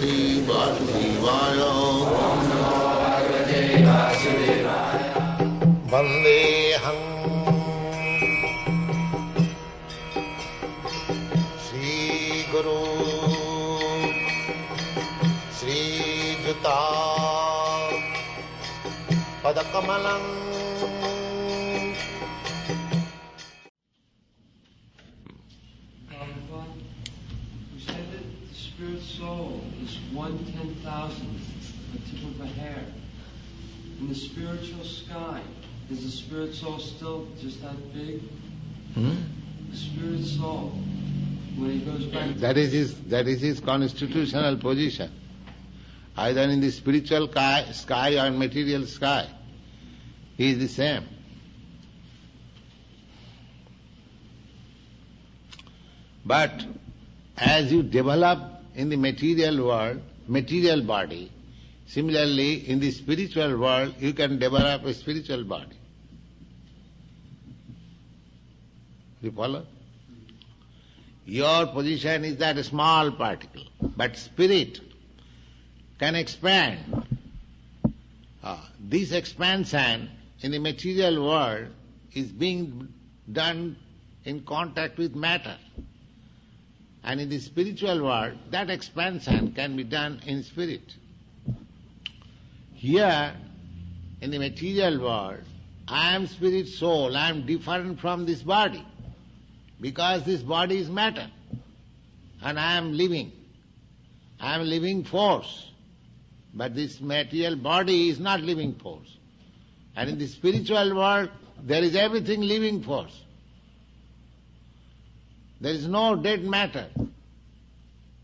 Bhagavate Vasudevaya. Vandeham Sri Guru Sri Juta Padakamalam. We said that the spirit soul is 1/10,000 of the tip of a hair. In the spiritual sky, is the spirit soul still just that big? The spirit soul, when he goes back... That is his constitutional position. Either in the spiritual sky or material sky, he is the same. But as you develop in the material world, material body, similarly in the spiritual world you can develop a spiritual body. You follow? Your position is that small particle, but spirit can expand. This expansion in the material world is being done in contact with matter. And in the spiritual world, that expansion can be done in spirit. Here, in the material world, I am spirit soul, I am different from this body, because this body is matter, and I am living. I am living force. But this material body is not living force. And in the spiritual world, there is everything living force. There is no dead matter.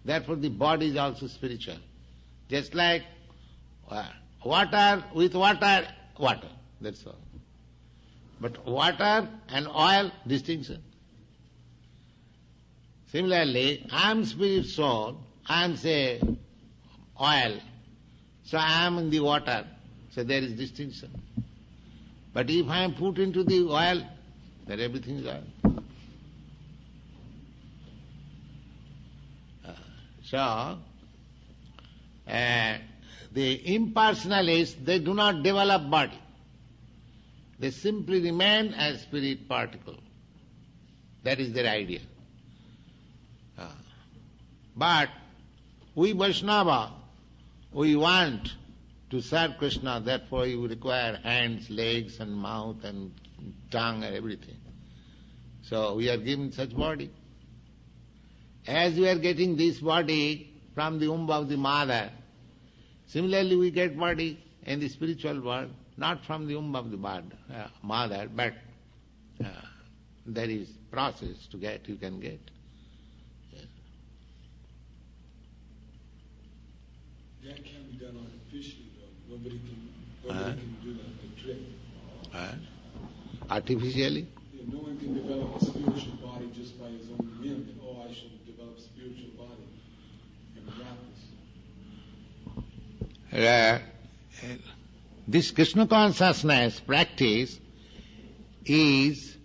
Therefore the body is also spiritual. Just like water with water, water. That's all. But water and oil, distinction. Similarly, I am spirit soul, I am, say, oil. So I am in the water, so there is distinction. But if I am put into the oil, then everything is oil. So, the impersonalists, they do not develop body. They simply remain as spirit particle. That is their idea. But we Vaishnava, we want to serve Krishna, therefore you require hands, legs and mouth and tongue and everything. So we are given such body. As we are getting this body from the womb of the mother, similarly we get body in the spiritual world, not from the womb of the mother, but there is process to get, you can get. That can be done artificially, though. Nobody can do that, the trick. Artificially? Yeah, no one can develop a spiritual body just by his own whim. That, I should develop a spiritual body and practice. This Krishna consciousness practice is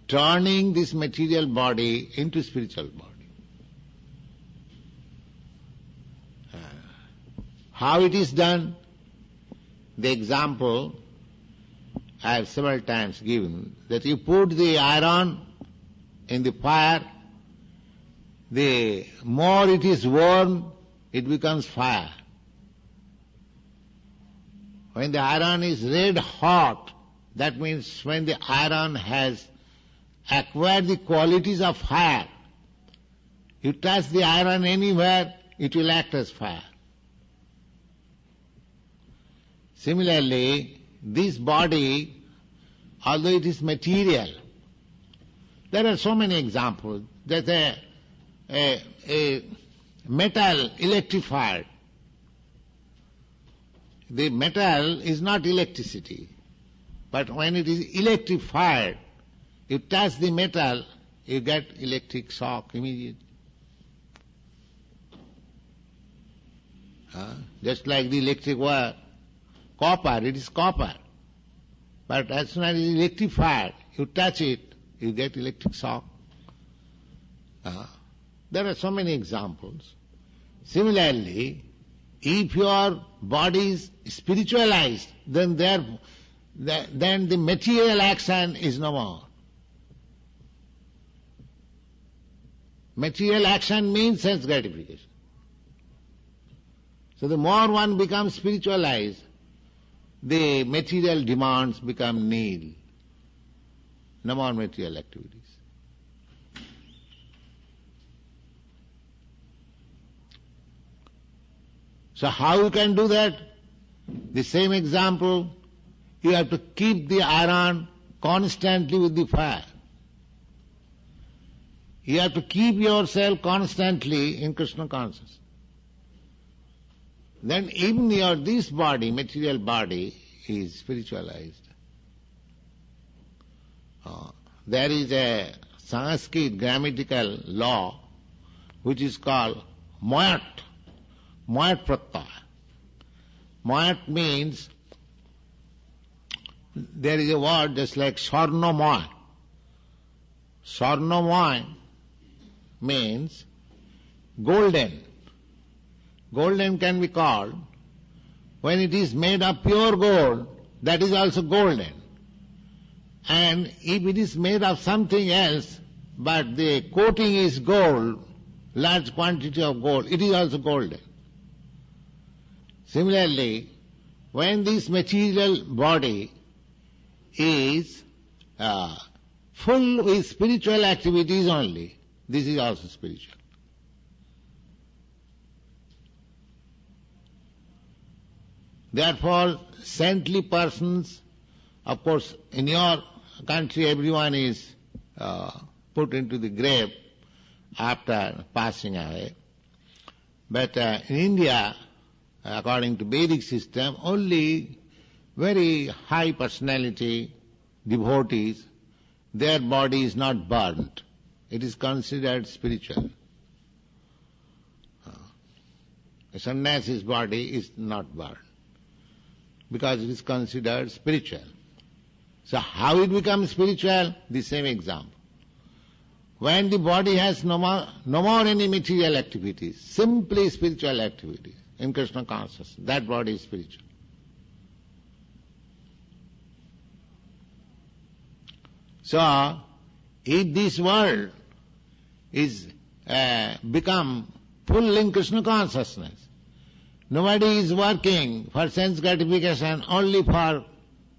turning this material body into spiritual body. How it is done? The example I have several times given, that you put the iron in the fire, the more it is warm, it becomes fire. When the iron is red hot, that means when the iron has acquired the qualities of fire, you touch the iron anywhere, it will act as fire. Similarly, this body, although it is material, there are so many examples. There's a metal electrified. The metal is not electricity, but when it is electrified, you touch the metal, you get electric shock immediately. Just like the electric wire. Copper, it is copper. But as soon as it is electrified, you touch it, you get electric shock. There are so many examples. Similarly, if your body is spiritualized, then the material action is no more. Material action means sense gratification. So the more one becomes spiritualized, the material demands become nil. No more material activities. So how you can do that? The same example, you have to keep the iron constantly with the fire. You have to keep yourself constantly in Krishna consciousness. Then even this body, material body, is spiritualized. There is a Sanskrit grammatical law which is called moyat pratyaya. Moyat means, there is a word just like sarnamoy. Sarnamoy means golden. Golden can be called, when it is made of pure gold, that is also golden. And if it is made of something else, but the coating is gold, large quantity of gold, it is also golden. Similarly, when this material body is full with spiritual activities only, this is also spiritual. Therefore, saintly persons, of course, in your country everyone is put into the grave after passing away. But in India, according to Vedic system, only very high personality devotees, their body is not burnt. It is considered spiritual. A sannyasi's body is not burnt, because it is considered spiritual. So how it becomes spiritual? The same example. When the body has no more any material activities, simply spiritual activities in Krishna consciousness, that body is spiritual. So, if this world is become full in Krishna consciousness, nobody is working for sense gratification, only for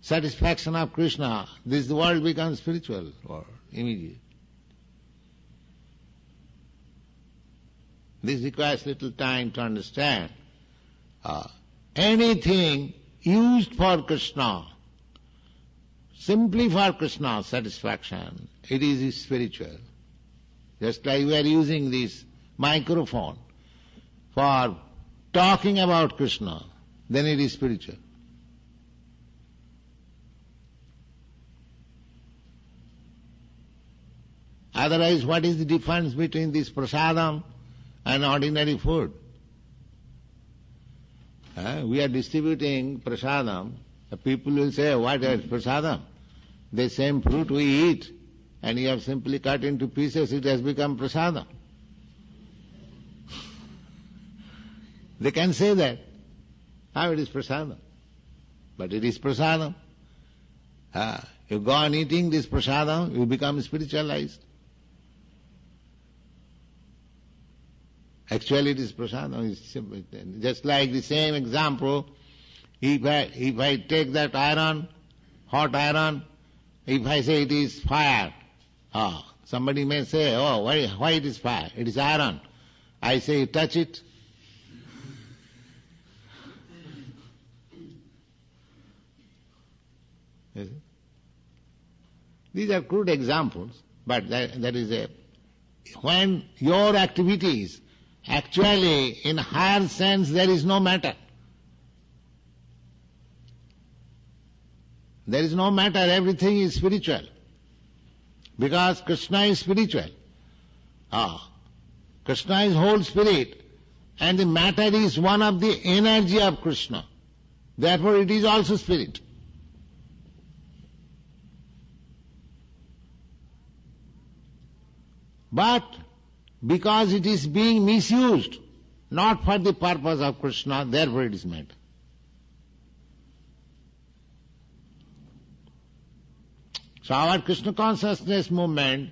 satisfaction of Krishna, this world becomes spiritual or immediate. This requires little time to understand. Anything used for Krishna, simply for Krishna's satisfaction, it is spiritual. Just like we are using this microphone for talking about Krishna, then it is spiritual. Otherwise, what is the difference between this prasadam and ordinary food? We are distributing prasadam. The people will say, what is prasadam? The same fruit we eat, and you have simply cut into pieces, it has become prasadam. They can say that. How it is prasadam? But it is prasadam. You go on eating this prasadam, you become spiritualized. Actually it is prasadam. It's simple. Just like the same example, if I take that iron, hot iron, if I say it is fire, somebody may say, why it is fire? It is iron. I say, touch it. These are crude examples, but that is when your activities, actually in higher sense there is no matter. There is no matter, everything is spiritual. Because Krishna is spiritual. Krishna is whole spirit, and the matter is one of the energy of Krishna. Therefore it is also spirit. But because it is being misused, not for the purpose of Krishna, therefore it is made. So our Krishna consciousness movement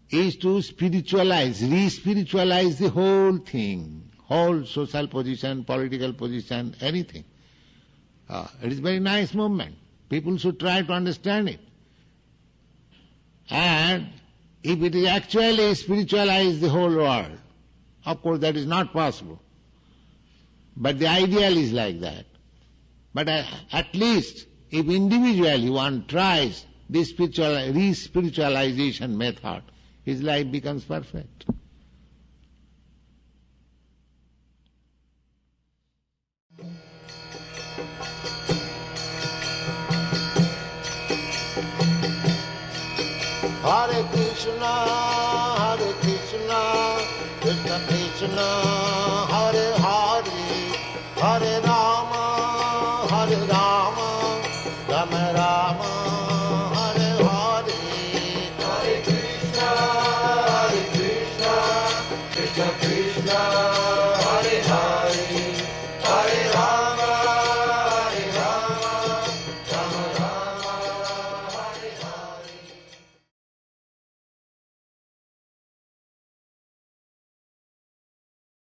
is to spiritualize, re-spiritualize the whole thing, whole social position, political position, anything. It is a very nice movement. People should try to understand it. And if it is actually spiritualize the whole world, of course that is not possible. But the ideal is like that. But at least if individually one tries this re-spiritualization method, his life becomes perfect. Hare Krishna, Krishna Krishna, Hare Hare, Hare Rama, Rama Rama.